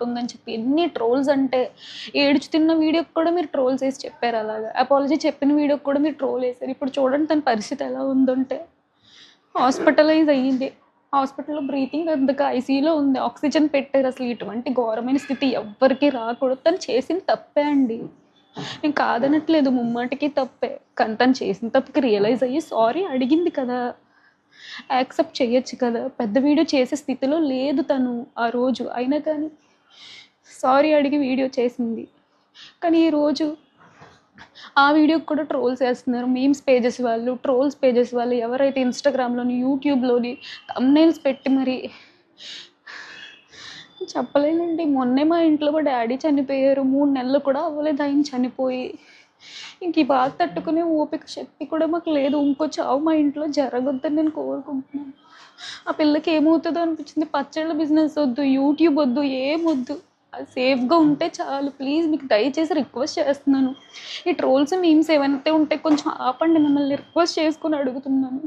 ఉందని చెప్పి ఎన్ని ట్రోల్స్ అంటే, ఏడుచుతున్న వీడియోకి కూడా మీరు ట్రోల్స్ వేసి చెప్పారు అలాగా. అపాలజీ చెప్పిన వీడియోకి కూడా మీరు ట్రోల్ వేశారు. ఇప్పుడు చూడండి తన పరిస్థితి ఎలా ఉందంటే, హాస్పిటలైజ్ అయ్యింది. హాస్పిటల్‌లో బ్రీతింగ్ అందక ఐసీయూలో ఉంది. ఆక్సిజన్ పెట్టారు. అసలు ఇటువంటి ఘోరమైన స్థితి ఎవ్వరికీ రాకూడదు. తను చేసింది తప్పే అండి. నేను కాదనట్లేదు, ముమ్మాటికి తప్పే. కానీ తను చేసిన తప్పుకి రియలైజ్ అయ్యి సారీ అడిగింది కదా! యాక్సెప్ట్ చేయొచ్చు కదా! పెద్ద వీడియో చేసే స్థితిలో లేదు తను ఆ రోజు. అయినా కానీ సారీ అడిగి వీడియో చేసింది. కానీ ఈరోజు ఆ వీడియోకి కూడా ట్రోల్స్ వేస్తున్నారు. మీమ్స్ పేజెస్ వాళ్ళు, ట్రోల్స్ పేజెస్ వాళ్ళు ఎవరైతే ఇన్‌స్టాగ్రామ్‌లోని, యూట్యూబ్‌లోని థంబ్‌నెయిల్స్ పెట్టి మరి చెప్పలేనండి. మొన్నే మా ఇంట్లో మా డ్యాడీ చనిపోయారు. 3 నెలలు కూడా అవ్వలేదు ఆయన చనిపోయి. ఇంక ఈ బాధ తట్టుకునే ఓపిక, శక్తి కూడా మాకు లేదు. ఇంకో చావు మా ఇంట్లో జరగొద్దని నేను కోరుకుంటున్నాను. ఆ పిల్లకి ఏమవుతుందో అనిపించింది. పచ్చళ్ళ బిజినెస్ వద్దు, యూట్యూబ్ వద్దు, ఏమొద్దు. అది సేఫ్‌గా ఉంటే చాలు. ప్లీజ్ మీకు దయచేసి రిక్వెస్ట్ చేస్తున్నాను. ఈ ట్రోల్స్, మీమ్స్ ఏవైతే ఉంటే కొంచెం ఆపండి. మిమ్మల్ని రిక్వెస్ట్ చేసుకొని అడుగుతున్నాను.